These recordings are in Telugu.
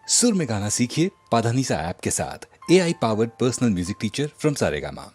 सुर में गाना सीखिए पाधानीसा ऐप के साथ। AI powered personal music teacher from Saregama.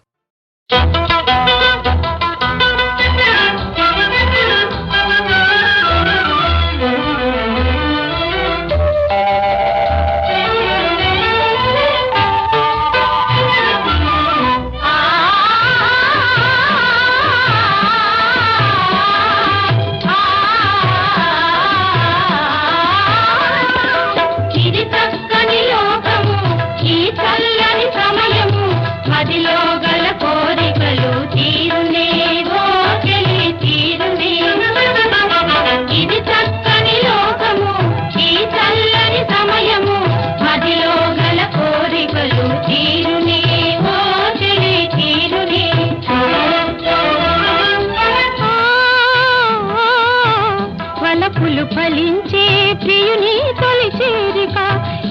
ఫలించే ప్రియుని తొలి చేరిక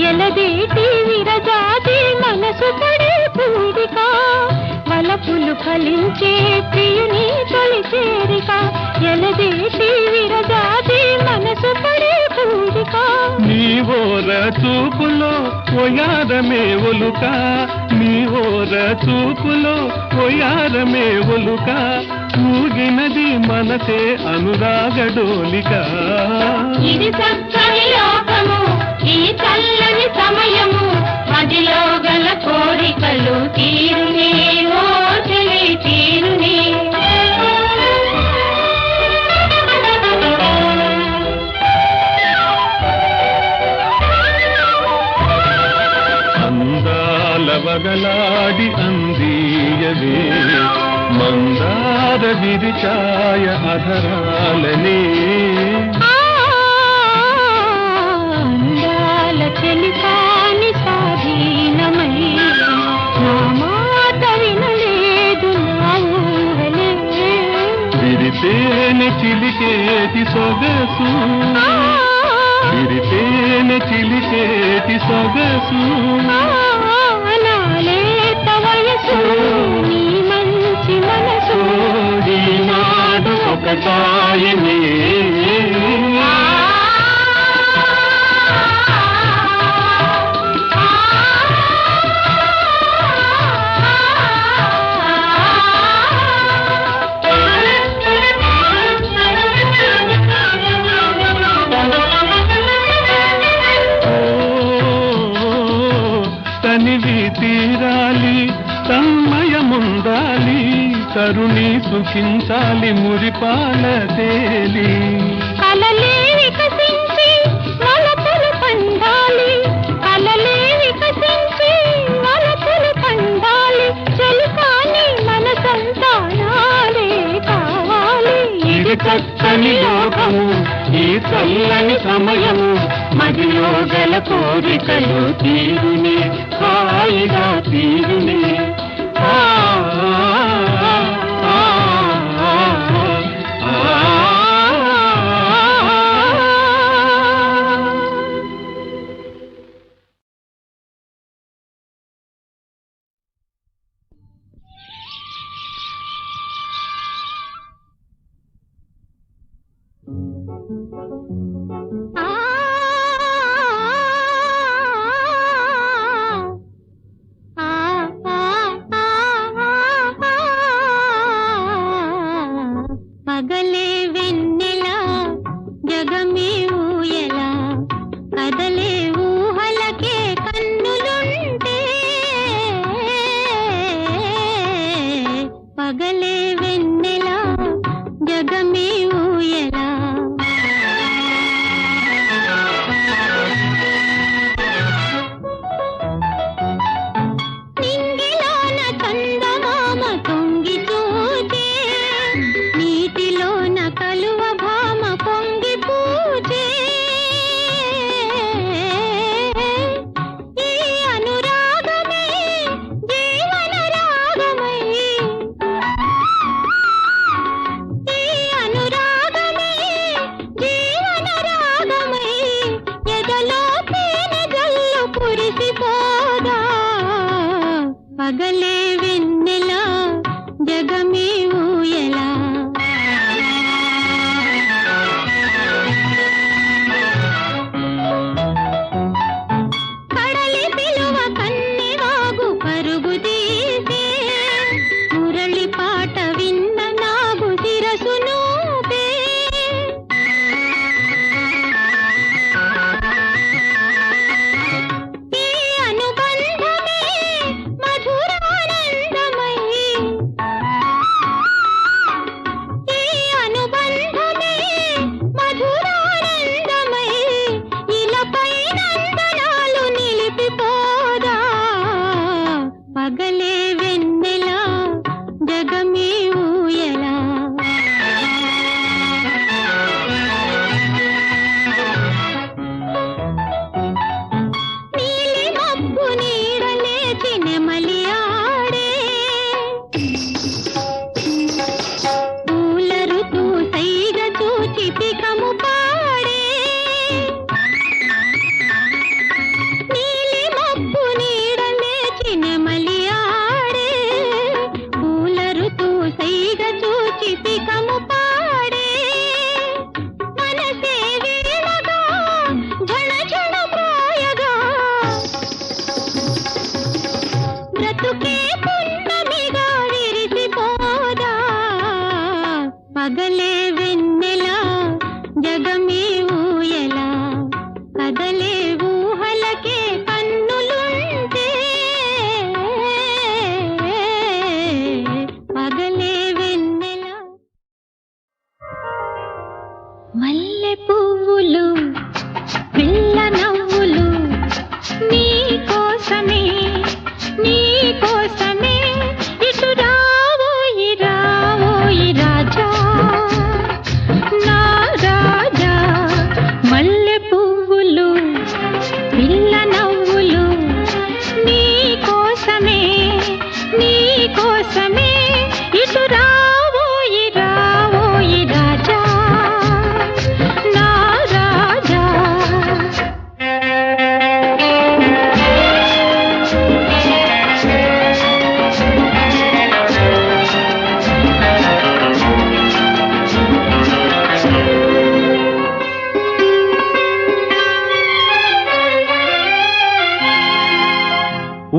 ఎలదేటి విరజాతి మనసు పడే పూడిక వలపులు ఫలించే ప్రియుని తొలి చేరిక ఎలదేటి విరజాతి మనసు పడే పూడిక నీవోర చూపులో ఒయారమే ఒలుక నీవోర చూపులో ఒయారమే ఒలుక ఊగినది మనసే అనురాగడోలిక ఇది చక్కని లోకము ఈ చల్లని సమయము మదిలో గల కోరికలు తీరునే ఓ చెలి తీరునే వగలాడి అందియవే మందార విరిచాయ అధరాలనే అందాల చెలికాని స్వాధీనమై నా మాట వినలేదు నా ఊహలే విరితేనె చిలికేటి సొగసు విరితేనె చిలికేటి సొగసు నీ మంచి మనసు ఈనాడు ఒకటాయనే తనివి తీరాలి తన్మయముందాలి తరుణి సుఖించాలి మురిపాల తేలి కలలే వికసించి వలపులు పండాలి కలలే వికసించి వలపులు పండాలి చెలికాని మన సంతానాలే కావాలి ఇది చక్కని లోకము ఈ చల్లని సమయము మదిలో గల కోరికలు తీరునే హాయిగా తీరునే పగలే వెన్నెలా జగమే ఊయలా కదలే ఊహలకే కన్నులుంటే పగలే వెన్నెలా జగమే ఊయలా నింగిలోన చందమామ తొంగి చూచే నీటిలోన కలువ భామ పొంగి పూచే ఈ అనురాగమే జీవన రాగమై ఈ అనురాగమే జీవన రాగమై ఎదలో తేనె జల్లు కురిసిపోదా పగలే వెన్నెలా జగమే ఊయలా పలికే పున్నమిగా విరిసిపోదా పగలే వెన్నెలా జగమే ఊయలా కదలే ఊహలకే కన్నులుంటే పగలే వెన్నెలా మల్లె పువ్వులు పిల్ల నవ్వులు నీ కోసమే ఇటు రావోయి రాజా నా రాజా మల్లె పువ్వులు పిల్ల నవ్వులు నీ కోసమే ఇటు రావోయి రాజా నా రాజా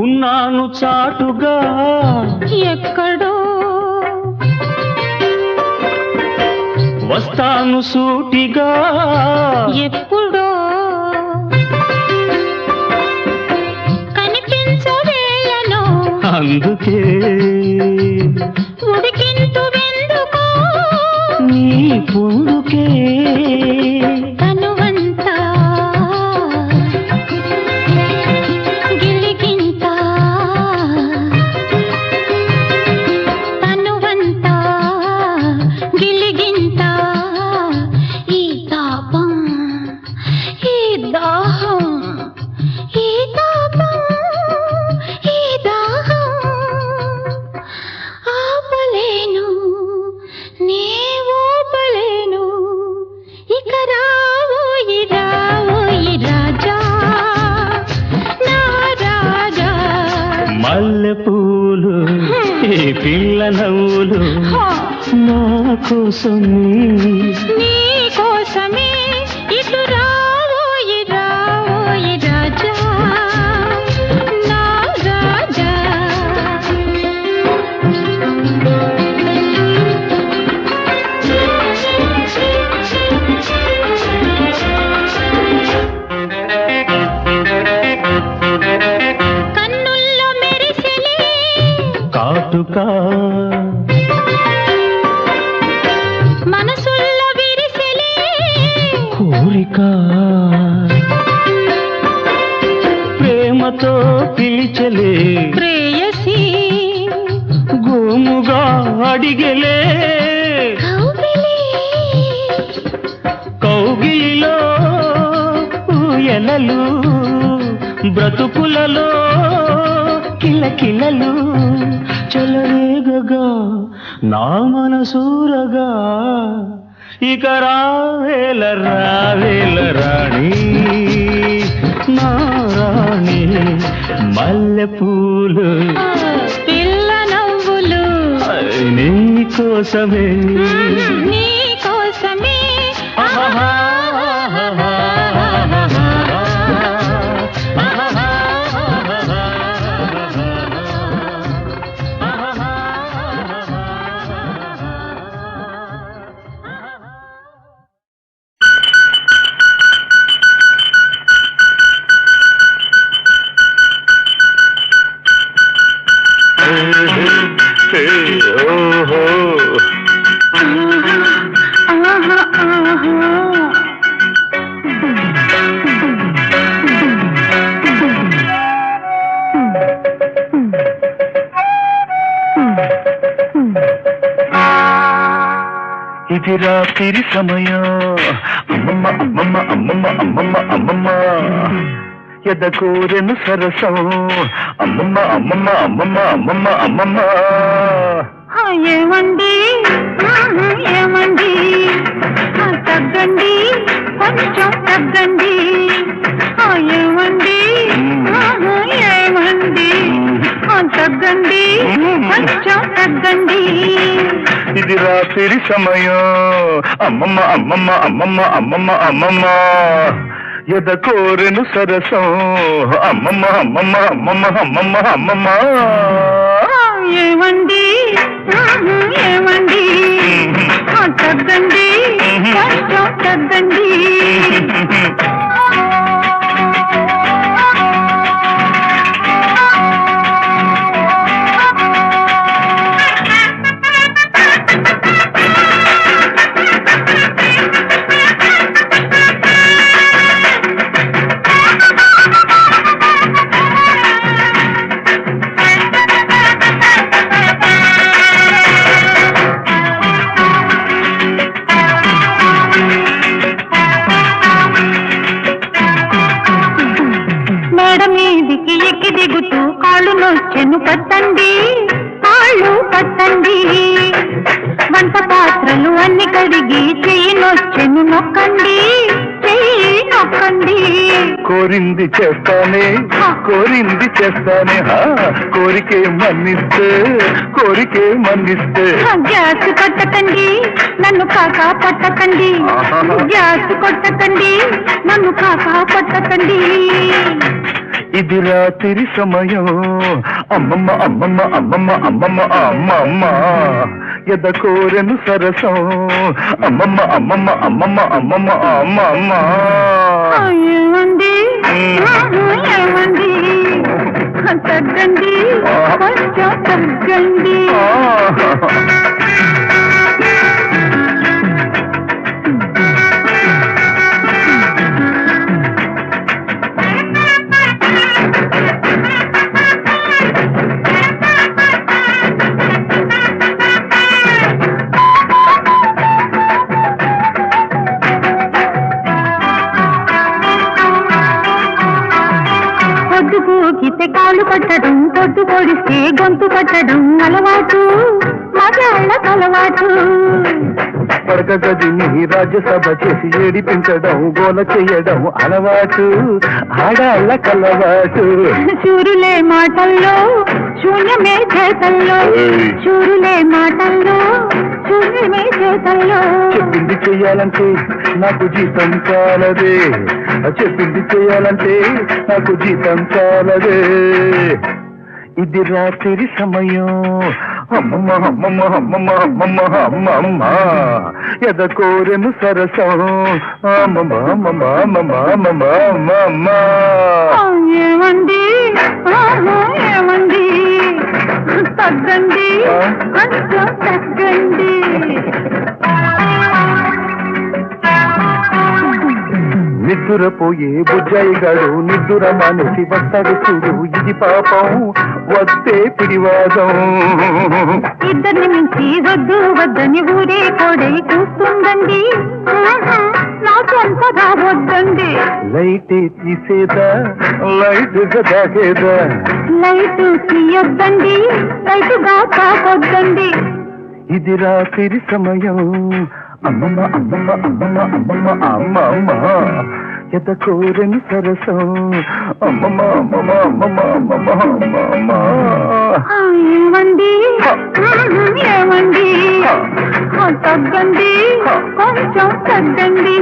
ఉన్నాను చాటుగా ఎక్కడో వస్తాను సూటిగా ఎప్పుడో కనిపించవేళను అందుకే ఉడికింతు వెందుకో నీ పొందుకే తనువంతా గిలిగింత తనువంతా గిలిగింత ఈ తాపం ఈ దాహం ఈ తాపం ఈ దాహం ఆపలేను నే ఓపలేను ఇక రావోయి రాజా నా రాజా మల్లె పూలు ఈ పిల్ల నవ్వులు నా కోసమే నీ కోసమే ఇటు రావోయి రాజా నా రాజా కన్నుల్లో మెరిసెలే కాటుకా మనసుల్లో విరిసెలే కోరిక ప్రేమతో పిలిచలే ప్రేయసి గోముగా అడిగలే కౌగిలి కౌగిలిలో ఊయలలు బ్రతుకులలో కిలకిలలు చెలరేగగా నా మనసూరగా ఇక రావేల రాణి నా రాణి మల్లె పూలు పిల్ల నవ్వులు నీ కోసమే నీ కోసమే ఇది రాత్రి సమయం అమ్మమ్మ అమ్మమ్మ అమ్మమ్మ అమ్మమ్మ అమ్మమ్మ ఎదకూరెను సరసం అమ్మమ్మ అమ్మమ్మ అమ్మమ్మ అమ్మమ్మ అమ్మమ్మ ఏమండి ఏమండి తగ్గండి కొంచెం తగ్గండి ఏమండి ఏమండి తగ్గండి కొంచెం తగ్గండి ఇది రాత్రి సమయం అమ్మమ్మ అమ్మమ్మ అమ్మమ్మ అమ్మమ్మ అమ్మమ్మ ఎదకూరెను సరసం అమ్మమ్మ అమ్మమ్మ అమ్మమ్మ అమ్మమ్మ అమ్మమ్మ ఏమండి ఏమండి తగ్గండి కొంచెం తగ్గండి మేడ మీదికి ఎక్కి దిగుతూ కాళ్ళు నొచ్చెను పట్టండి కాళ్ళు పట్టండి వంట పాత్రలు అన్ని కడిగి చెయ్యి నొచ్చెను నొక్కండి చెయ్యి నొక్కండి కోరింది చేస్తానే కోరికే మన్నిస్తే గ్యాస్ కొట్టకండి నన్ను కాకా పట్టకండి గ్యాస్ కొట్టకండి నన్ను కాకా పట్టకండి ఇది రాత్రి సమయం అమ్మమ్మ అమ్మమ్మ అమ్మమ్మ అమ్మమ్మ అమ్మమ్మ ఎద కోరెను సరసం అమ్మమ్మ అమ్మమ్మ అమ్మమ్మ అమ్మమ్మ అమ్మమ్మ ఏమండి ఏమండి తగ్గండి కొంచెం తగ్గండి పొద్దుగూకితే కాళ్ళు పట్టడం పొద్దు పొడిస్తే గొంతు పట్టడం అలవాటు మగాళ్ళకు అలవాటు పడక గదిని రాజ్యసభ చేసి ఏడిపించడం గోల చేయడం అలవాటు ఆడాళ్ళకలవాటు చూరులే మాటల్లో శూన్యమే చేతల్లో చూరులే మాటల్లో శూన్యమే చేతల్లో చెప్పింది చెయ్యాలంటే నాకు జీతం చాలదే చెప్పింది చెయ్యాలంటే నాకు జీతం చాలదే ఇది రాత్రి సమయం అమ్మమ్మ అమ్మమ్మ అమ్మమ్మ అమ్మమ్మ అమ్మమ్మ ఎద కోరెను సరసం అమ్మమ్మ అమ్మమ్మ అమ్మమ్మ అమ్మమ్మ అమ్మమ్మ ఏమండి ఏమండి తగ్గండి కొంచెం తగ్గండి నిద్దురపోయే బుజ్జాయిగాడు నిద్దుర మానేసి వస్తాడు చూడు ఇది పాపం వద్దే పిడివాదం ఇద్దరిని మించి వద్దు వద్దని ఊరే కోడై చూస్తుందండి నాకు అంతగా వద్దండి లైట్ తీసేదా లైట్ తాగేదా లైట్ తీయొద్దండి లైటుగా తాకొద్దండి ఇది రాత్రి సమయం అమ్మమ్మ అమ్మమ్మ అమ్మమ్మ అమ్మమ్మ అమ్మమ్మ ఎద కోరెను సరసం అమ్మమ్మ అమ్మమ్మ అమ్మమ్మ అమ్మమ్మ అమ్మమ్మ ఏమండి ఏమండి తగ్గండి కొంచెం తగ్గండి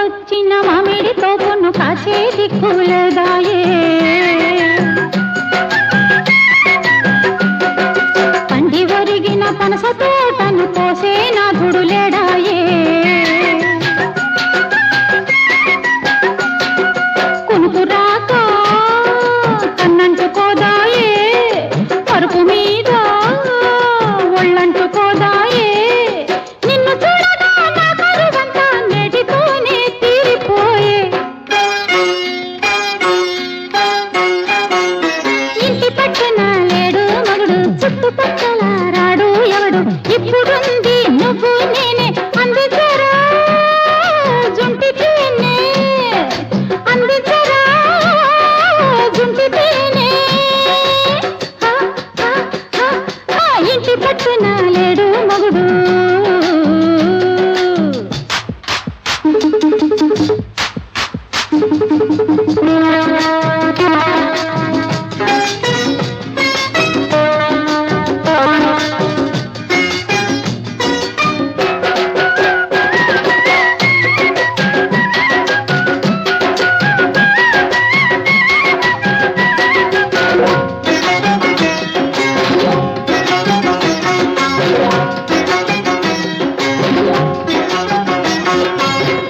వచ్చిన మామిడి తోపును కాసే దిక్కులేదాయే పండి ఒరిగిన పనస తోటను పోసే నాథుడు లేడాయే కునుకు రాక కన్నంటుకోదాయే పరుపు మీద ఒళ్ళంటుకోదాయే నిన్ను చూడగా నా కరువంతా నేటితోనే తీరిపోయే ఇంటి పట్టున లేడు మగుడు చుట్టుపక్కల రాడు ఎవడు ఇప్పుడుంది నువ్వు నేనే అందించరా జుంటి తేనే అందించరా జుంటి తేనే ఇంటి పట్టున లేడు మగుడు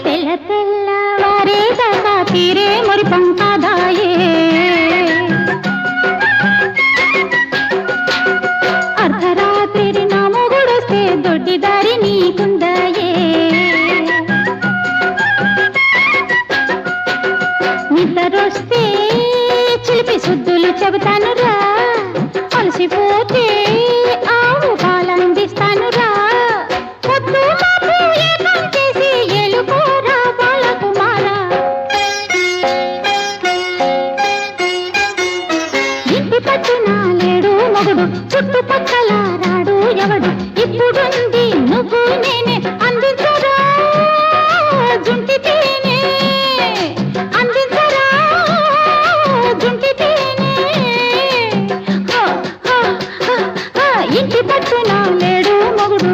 తెల్ల తెల్లవారేదాకా తీరే మురి పంకాదాయే అర్ధరాత్రి నా మొగుడొస్తే దొడ్డి దారి నీకుందాయే నిద్రొస్తే చిలిపి సుద్దులు చెబుతానురా అలసిపోతే ఆవు పాలందిస్తానురా పొద్దు మాపు ఏకం చేసి ఎలుకోరా బాలకుమారా ఇంటి పట్టున లేడు మొగుడు చుట్టుపక్కల రాడు ఎవడు ఇప్పుడుంది నువ్వు నేనే అందించరా జుంటి తేనే అందించరా జుంటి తేనే ఇంటి పట్టున లేడు మొగుడు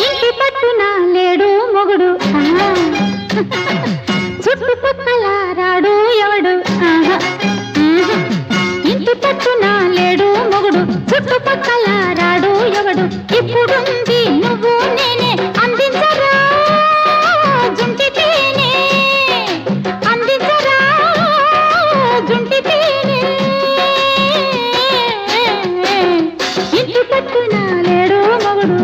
ఇంటి పట్టున లేడు మొగుడు చుట్టుపక్కల రాడు ఎవడు ఇంటి పట్టున లేడు మొగుడు చుట్టుపక్కల రాడు ఎవడు ఇప్పుడుంది నువ్వు నేనే అందించరా జుంటి తేనే అందించరా జుంటి తేనే ఇంటి పట్టున లేడు మొగుడు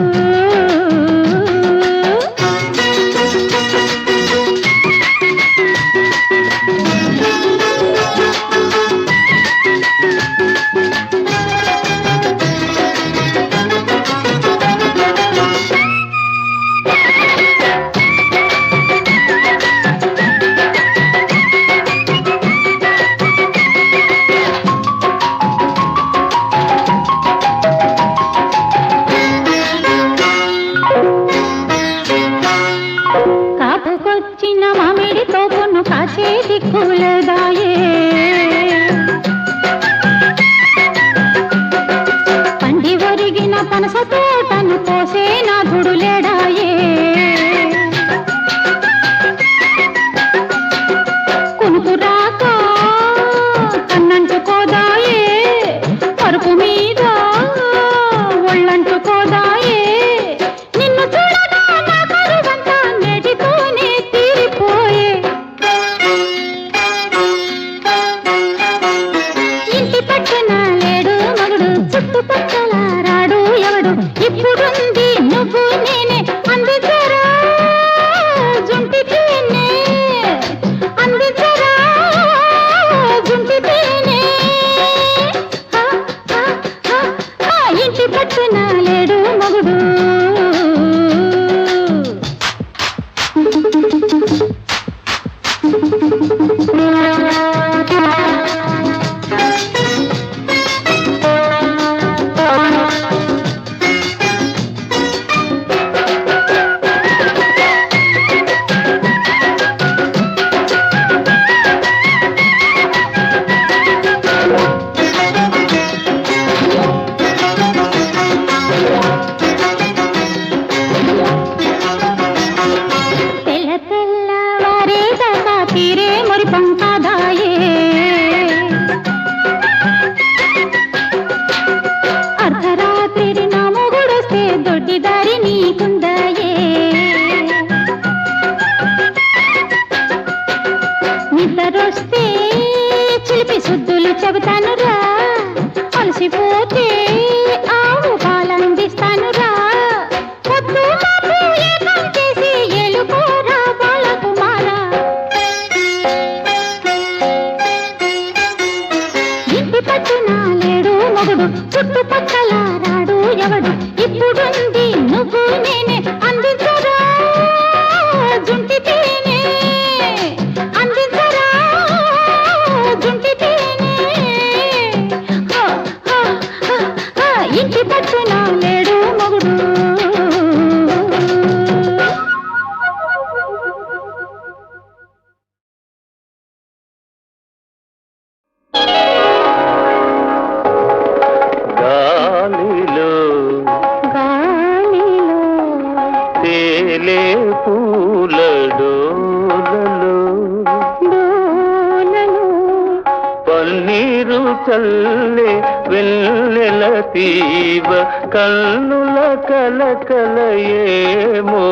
శుద్ధులు చెబుతాను రా, అలసిపోతే ఆవు పాలందిస్తాను రా, పొద్దు మాపు ఏకం చేసి ఎలుకోరా బాలకుమారా. ఇంటి పట్టున లేడు మొగుడు, చుట్టుపక్కల రాడు ఎవడు, ఇప్పుడుంది నువ్వు నేనే, అందించరా జుంటి తేనె, అందించరా జుంటి తేనె. ఇంటి పట్టున లేడు మొగుడు. గాలిలో గాలిలో తేలే పూల డోలలో డోలలో పన్నీరు చల్లే వెన్నెల తీవ కన్నుల కలకల ఏమో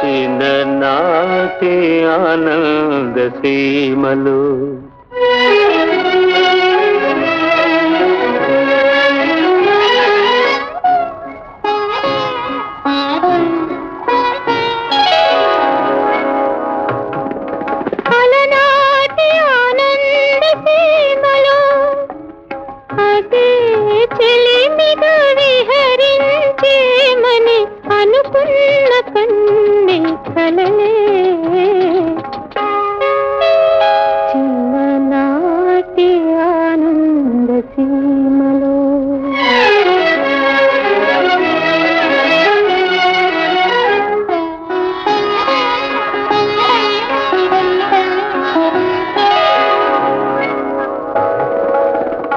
చిన్ననాటి ఆనంద సీమలు. అలనాటి ఆనంద సీమలో అదే చెలిమిగా విహరించేమని అనుకున్న కన్నే కలలే చిన్ననాటి ఆనంద సీమలో.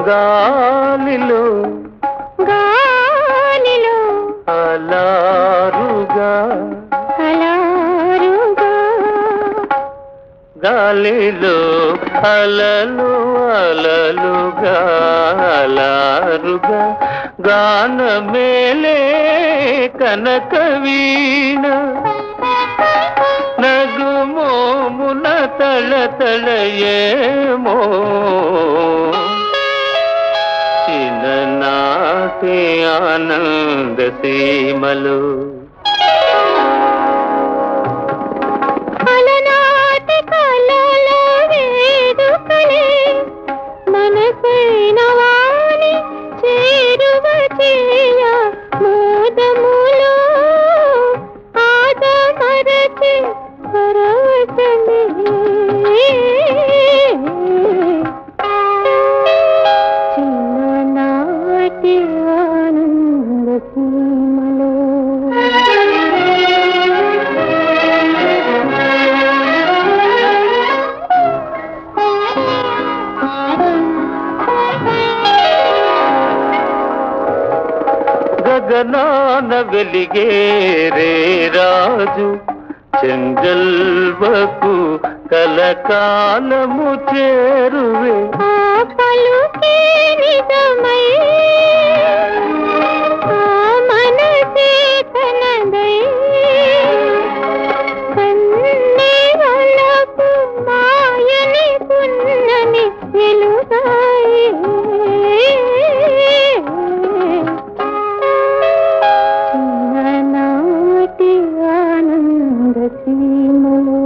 గాలిలో గాలిలో అలారుగా అలారుగా గాలిలో అలలు అలలుగా అలారుగా గానమేలే కనక వీణ నగుమోమున తళతళ ఏమో చిన్ననాటి ఆనంద సీమలు. అలనాటి కలల వేడుకలే మనసైన వాణి చేరువ చేయ మోదములో ఆదమరచి పరవశమే చిన్ననాటి ఆనంద సీమలో. గగనాన వెలిగే రే రాజు చెంగల్వకు కలకాలము చేరువే ఆ పలుకే నిజమై ఆ మనసే తనదై కన్నే వలపు మాయని పున్నమి వెలుగాయి చిన్ననాటి ఆనంద సీమలో.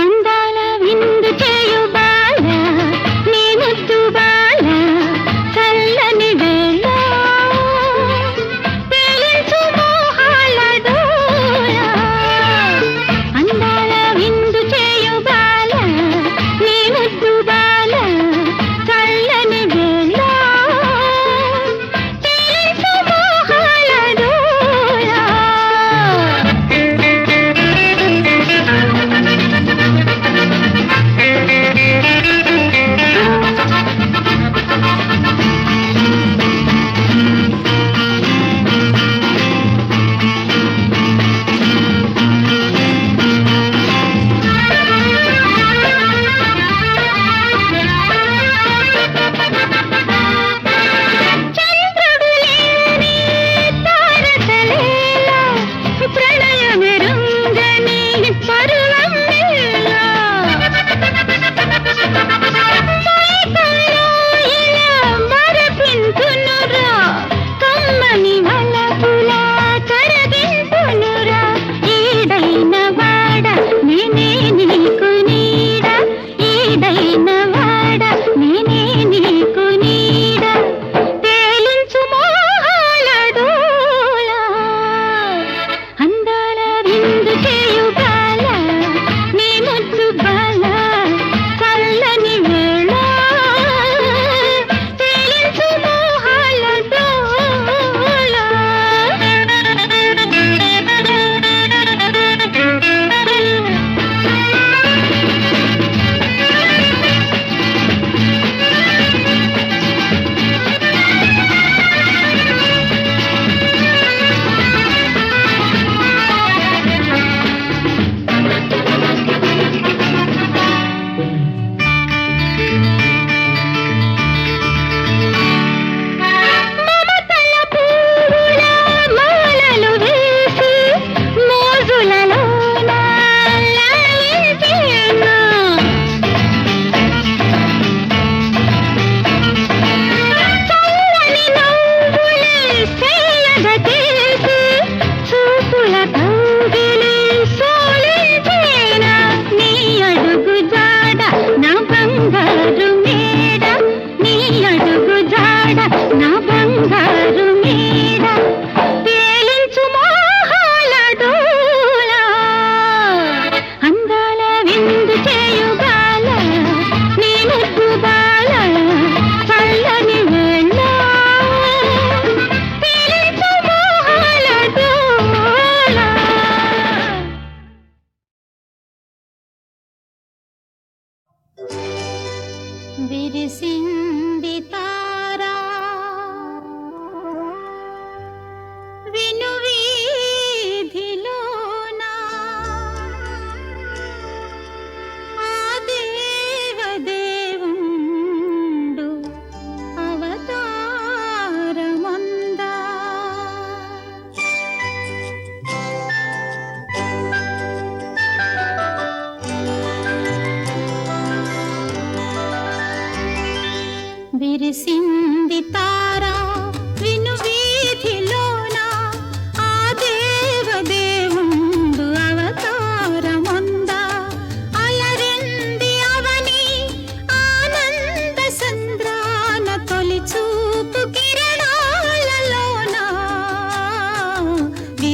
అందాల విందు చేయు బాల నీ ముద్దు బాల చల్లని వేళ తేలించు మోహాల డోల. అందాల విందు చేయు బాల నీ ముద్దు బాల చల్లని వేళ తేలించు మోహాల డోల.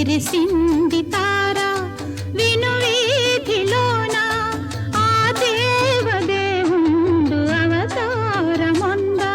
మెరిసింది తారా విను వీధిలోన ఆ దేవదేవుండు అవతారముందా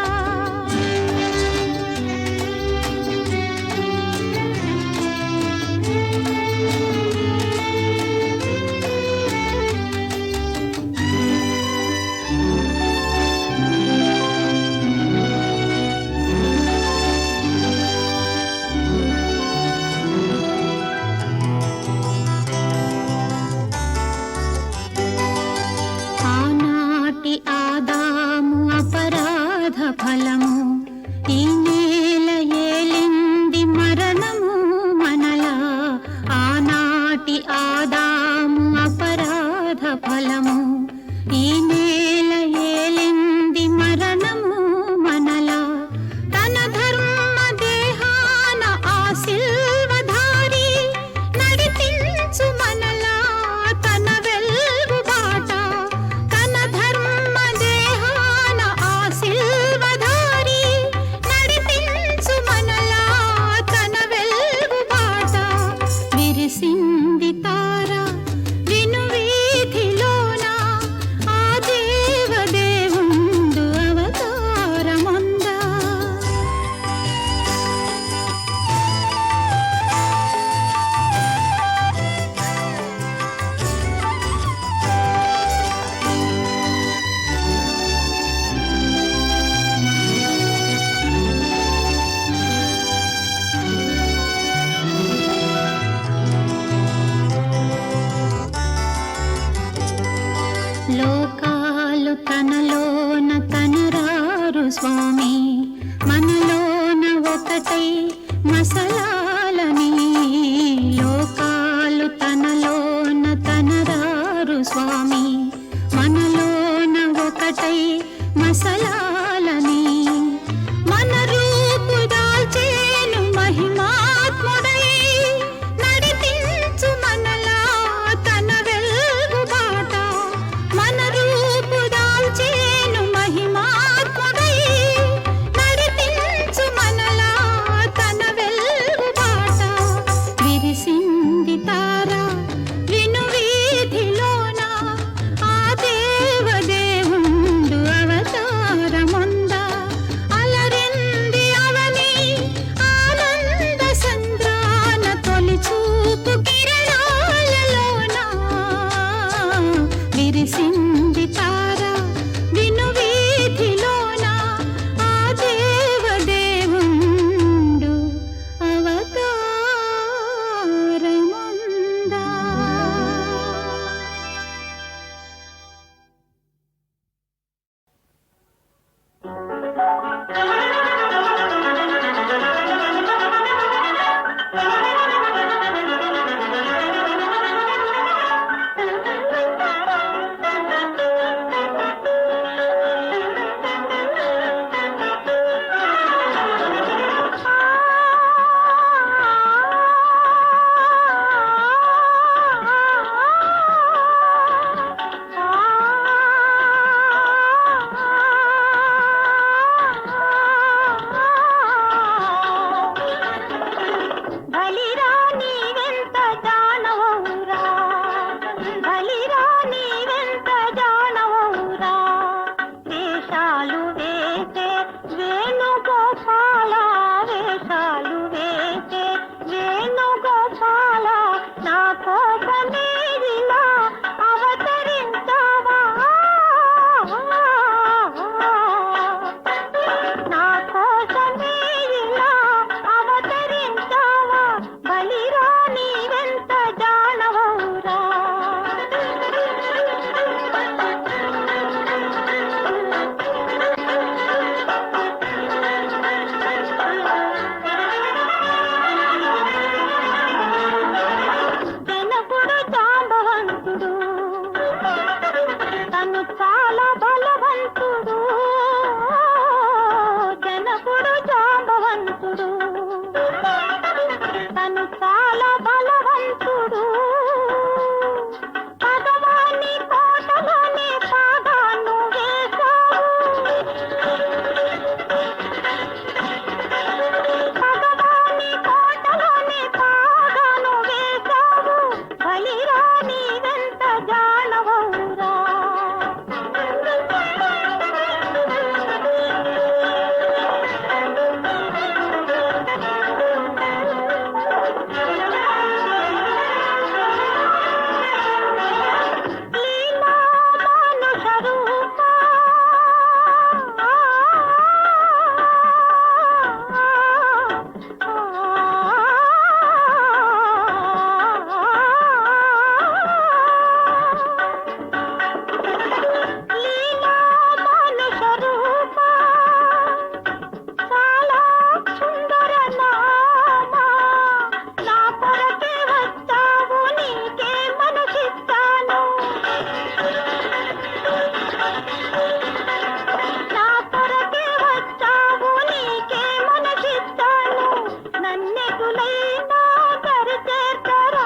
నన్నెదులైనా దరి చేర్తరా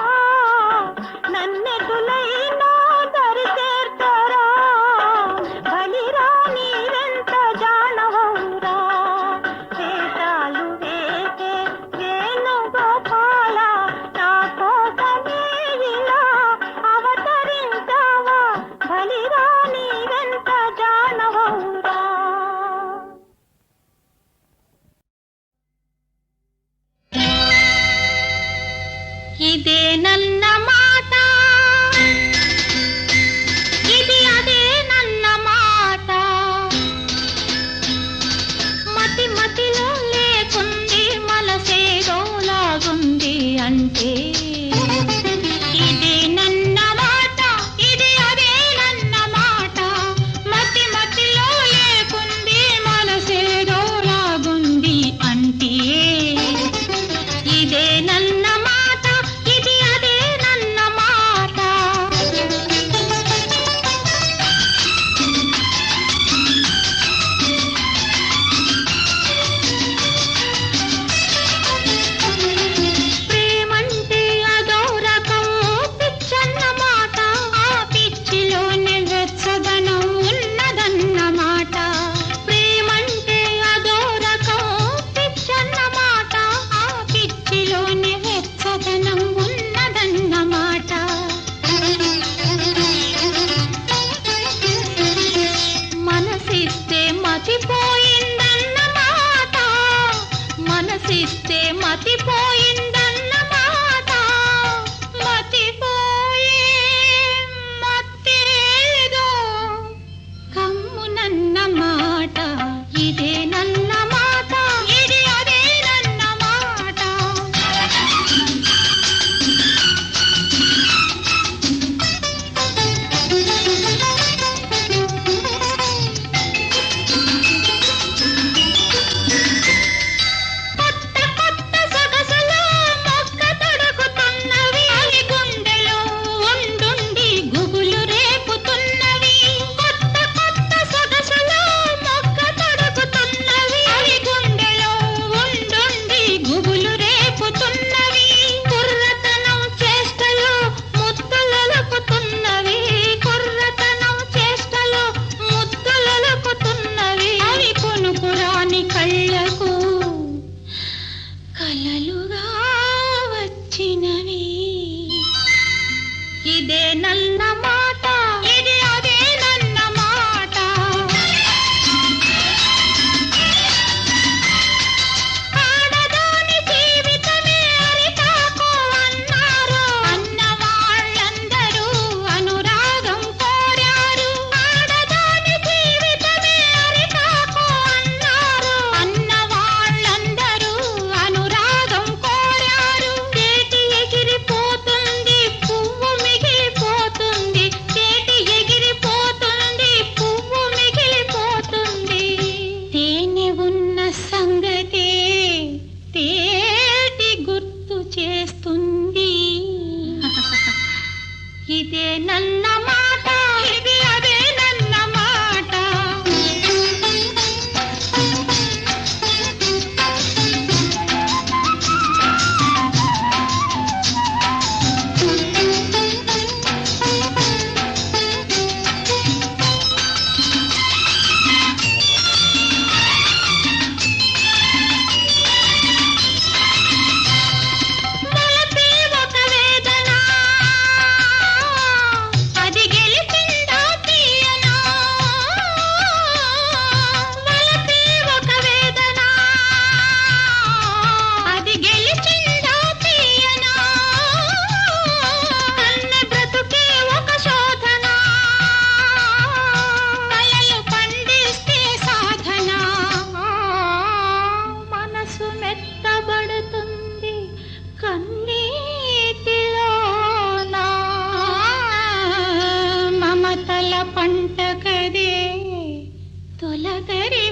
నన్నెదులైనా దరి చేర్తరా బలిరా నీవెంత జానవౌరా వేషాలు వేసే వేణుగోపాల నా కోసమే ఇలా అవతరించావా బలిరా నీవెంత జానవౌరా. ఇదే నన్న మాట ఇది అదే నన్న మాట మతి మతిలో లేకుంది మనసేదో లాగుంది అంటే ఇదే నన్న మాట ఇది అదే నన్న మాట మతి మతిలో లేకుంది మనసేదో లాగుంది అంటే ఇదే నన్న మాట ఇది అదే నన్న మాట. ప్రేమంటే అదో రకం పిచ్చన్న మాట ఆ పిచ్చిలోనే వెచ్చదనం ఉన్నదన్న మాట. ప్రేమంటే అదో రకం పిచ్చన్న మాట ఆ పిచ్చిలోనే వెచ్చదనం ఉన్నదన్న మాట. మనసిస్తే మతిపోయిందన్న మాట మనసిస్తే మతిపోయిందన్న మాట మతిపోయే మత్తేదో కమ్మునన్న మాట ఇదే నన్న మాట ఇది అదే నన్న మాట. కొత్త కొత్త సొగసులు మొక్క తొడుగుతున్నవి అవి గుండెలో ఉండుండి గుబులు రేపుతున్నవి. కొత్త కొత్త సొగసులు మొక్క తొడుగుతున్నవి అవి గుండెలో ఉండుండి గుబులు రేపుతున్నవి. కుర్రతనం చేష్టలు ముద్దులొలుకుతున్నవి కుర్రతనం చేష్టలు ముద్దులొలుకుతున్నవి. అవి కొనుకురాని కళ్ళకు కలలుగా వచ్చినవి. ఇదే నన్న మాట ఇది అదే నన్న మాట. ఆడదాని జీవితమే అరిటాకు అన్నారు అన్నవాళ్ళందరూ అనురాగం కోరారు. ఆడదాని జీవితమే అరిటాకు అన్నారు అన్నవాళ్ళందరూ అనురాగం కోరారు. చేటి ఎగిరిపోతుంది పువ్వు మిగిలిపోతుంది చేటి ఎగిరిపోతుంది పువ్వు మిగిలిపోతుంది. తేనె ఉన్న సంగతే తేటి గుర్తు చేస్తుంది. ఇదే నన్న మాట ఇది అదే నన్న మాట. వలపే ఒక వేదన అది గెలిచిందా తీయనా. వలపే ఒక వేదన అది గెలిచిందా తీయనా. కన్నె బ్రతుకే ఒక శోధన కలలు పండిస్తే సాధన. మనసు మెత్తబడుతుంది కన్నీటిలోనా మమతల పంట కదే తొలగరి